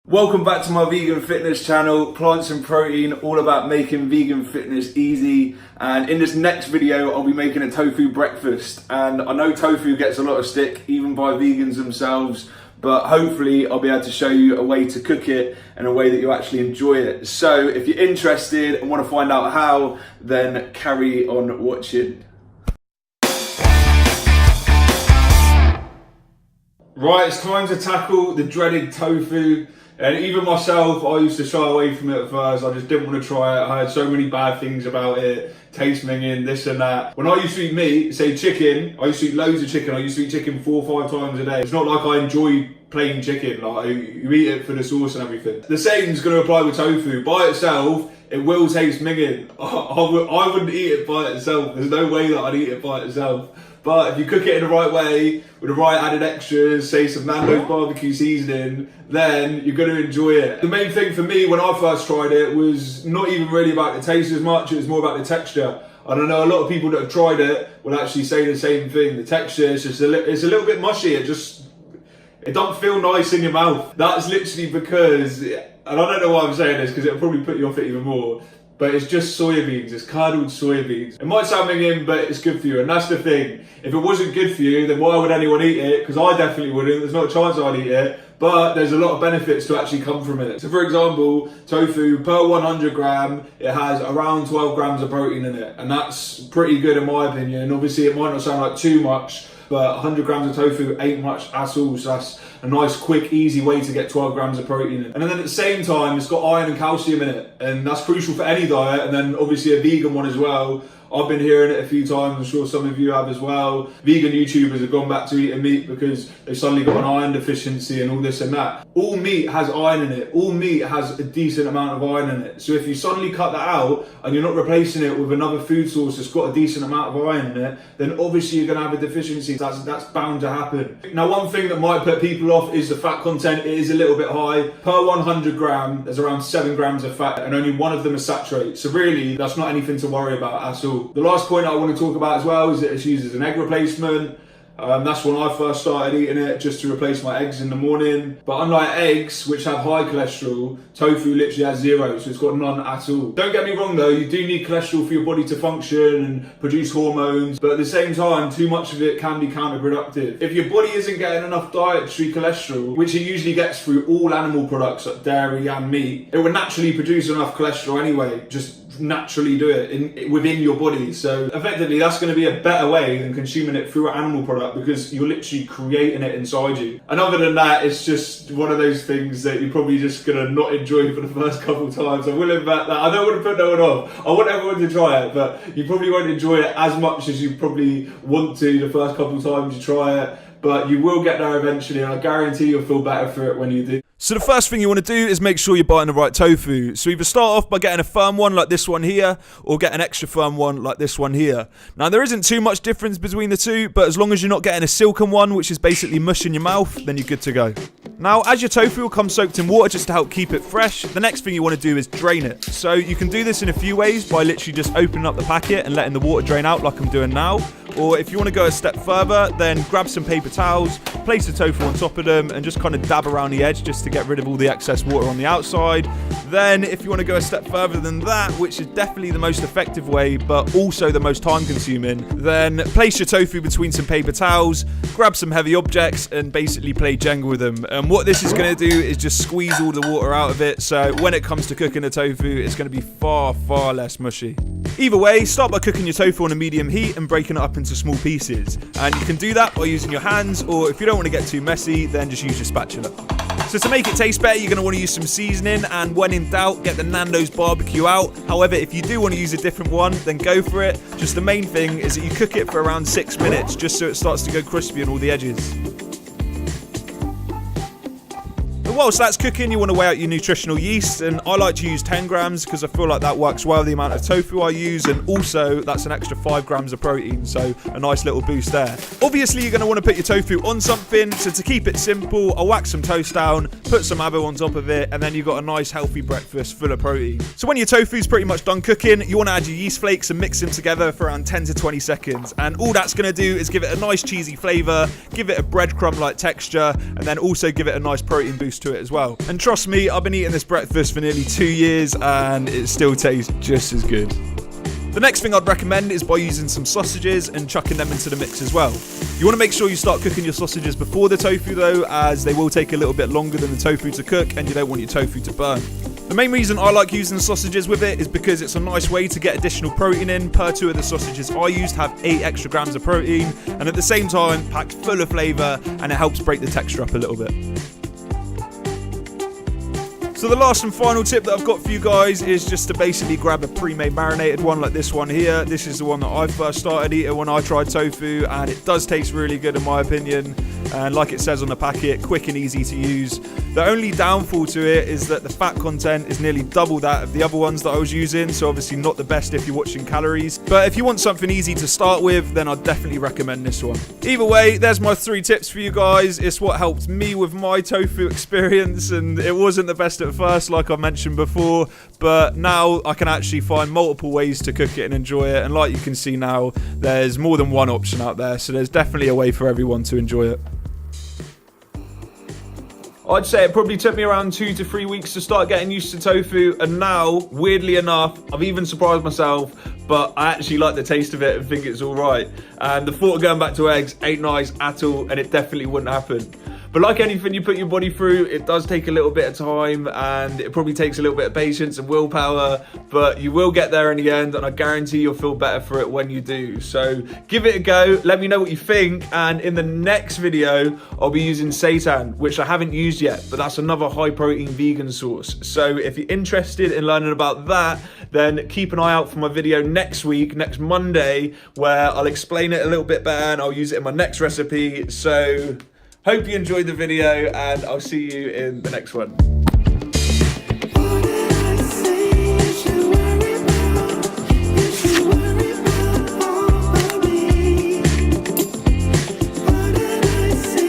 Welcome back to my vegan fitness channel, Plants and Protein, all about making vegan fitness easy. And in this next video, I'll be making a tofu breakfast. And I know tofu gets a lot of stick, even by vegans themselves, but hopefully I'll be able to show you a way to cook it in a way that you actually enjoy it. So if you're interested and want to find out how, then carry on watching. Right, it's time to tackle the dreaded tofu. And even myself, I used to shy away from it at first. I just didn't want to try it. I heard so many bad things about it, taste minging, this and that. When I used to eat meat, say chicken, I used to eat loads of chicken. I used to eat chicken 4 or 5 times a day. It's not like I enjoy plain chicken. Like, you eat it for the sauce and everything. The same is going to apply with tofu. By itself, it will taste minging. I wouldn't eat it by itself. There's no way that I'd eat it by itself. But if you cook it in the right way, with the right added extras, say some Nando's barbecue seasoning, then you're going to enjoy it. The main thing for me when I first tried it was not even really about the taste as much, it was more about the texture. And I know a lot of people that have tried it will actually say the same thing. The texture is just it's a little bit mushy. It don't feel nice in your mouth. That's literally because, and I don't know why I'm saying this because it'll probably put you off it even more, but it's just soybeans, it's curdled soybeans. It might sound minging, but it's good for you, and that's the thing. If it wasn't good for you, then why would anyone eat it? Because I definitely wouldn't, there's not a chance I'd eat it, but there's a lot of benefits to actually come from it. So for example, tofu, per 100 gram, it has around 12 grams of protein in it, and that's pretty good in my opinion. Obviously it might not sound like too much, but 100 grams of tofu ain't much at all, so that's a nice, quick, easy way to get 12 grams of protein in. And then at the same time, it's got iron and calcium in it, and that's crucial for any diet, and then obviously a vegan one as well. I've been hearing it a few times, I'm sure some of you have as well. Vegan YouTubers have gone back to eating meat because they've suddenly got an iron deficiency and all this and that. All meat has iron in it. All meat has a decent amount of iron in it. So if you suddenly cut that out and you're not replacing it with another food source that's got a decent amount of iron in it, then obviously you're going to have a deficiency. That's bound to happen. Now, one thing that might put people off is the fat content. It is a little bit high. Per 100 gram, there's around 7 grams of fat, and only one of them is saturated. So really, that's not anything to worry about at all. The last point I want to talk about as well is that it's used as an egg replacement. That's when I first started eating it, just to replace my eggs in the morning. But unlike eggs, which have high cholesterol, tofu literally has 0, so it's got none at all. Don't get me wrong though, you do need cholesterol for your body to function and produce hormones, but at the same time, too much of it can be counterproductive. If your body isn't getting enough dietary cholesterol, which it usually gets through all animal products like dairy and meat, it would naturally produce enough cholesterol anyway, just naturally do it within your body. So effectively that's going to be a better way than consuming it through an animal product, because you're literally creating it inside you. And other than that, it's just one of those things that you're probably just going to not enjoy for the first couple of times. I will admit that. I don't want to put no one off. I want everyone to try it, but you probably won't enjoy it as much as you probably want to the first couple of times you try it. But you will get there eventually, and I guarantee you'll feel better for it when you do. So the first thing you want to do is make sure you're buying the right tofu. So either start off by getting a firm one like this one here, or get an extra firm one like this one here. Now there isn't too much difference between the two, but as long as you're not getting a silken one, which is basically mush in your mouth, then you're good to go. Now, as your tofu will come soaked in water just to help keep it fresh, the next thing you want to do is drain it. So you can do this in a few ways by literally just opening up the packet and letting the water drain out like I'm doing now. Or if you want to go a step further, then grab some paper towels, place the tofu on top of them, and just kind of dab around the edge just to get rid of all the excess water on the outside. Then if you want to go a step further than that, which is definitely the most effective way, but also the most time consuming, then place your tofu between some paper towels, grab some heavy objects, and basically play Jenga with them. And what this is going to do is just squeeze all the water out of it, so when it comes to cooking the tofu, it's going to be far, far less mushy. Either way, start by cooking your tofu on a medium heat and breaking it up into small pieces. And you can do that by using your hands, or if you don't want to get too messy, then just use your spatula. So to make it taste better, you're going to want to use some seasoning, and when in doubt, get the Nando's barbecue out. However, if you do want to use a different one, then go for it. Just the main thing is that you cook it for around 6 minutes, just so it starts to go crispy on all the edges. And whilst that's cooking, you want to weigh out your nutritional yeast, and I like to use 10 grams because I feel like that works well with the amount of tofu I use, and also that's an extra 5 grams of protein, so a nice little boost there. Obviously you're going to want to put your tofu on something, so to keep it simple, I'll whack some toast down, put some avo on top of it, and then you've got a nice healthy breakfast full of protein. So when your tofu's pretty much done cooking, you want to add your yeast flakes and mix them together for around 10 to 20 seconds, and all that's going to do is give it a nice cheesy flavour, give it a breadcrumb like texture, and then also give it a nice protein boost to to it as well. And trust me, I've been eating this breakfast for nearly 2 years and it still tastes just as good. The next thing I'd recommend is by using some sausages and chucking them into the mix as well. You want to make sure you start cooking your sausages before the tofu though, as they will take a little bit longer than the tofu to cook and you don't want your tofu to burn. The main reason I like using sausages with it is because it's a nice way to get additional protein in. Per 2 of the sausages I used have 8 extra grams of protein and at the same time packed full of flavour, and it helps break the texture up a little bit. So the last and final tip that I've got for you guys is just to basically grab a pre-made marinated one like this one here. This is the one that I first started eating when I tried tofu, and it does taste really good in my opinion. And like it says on the packet, quick and easy to use. The only downfall to it is that the fat content is nearly double that of the other ones that I was using, so obviously not the best if you're watching calories. But if you want something easy to start with, then I'd definitely recommend this one. Either way, there's my 3 tips for you guys. It's what helped me with my tofu experience, and it wasn't the best at first like I mentioned before, but now I can actually find multiple ways to cook it and enjoy it, and like you can see now, there's more than one option out there, so there's definitely a way for everyone to enjoy it. I'd say it probably took me around 2 to 3 weeks to start getting used to tofu, and now, weirdly enough, I've even surprised myself, but I actually like the taste of it and think it's alright. And the thought of going back to eggs ain't nice at all, and it definitely wouldn't happen. But like anything you put your body through, it does take a little bit of time, and it probably takes a little bit of patience and willpower, but you will get there in the end, and I guarantee you'll feel better for it when you do. So give it a go, let me know what you think, and in the next video, I'll be using seitan, which I haven't used yet, but that's another high protein vegan sauce. So if you're interested in learning about that, then keep an eye out for my video next week, next Monday, where I'll explain it a little bit better and I'll use it in my next recipe. So hope you enjoyed the video, and I'll see you in the next one.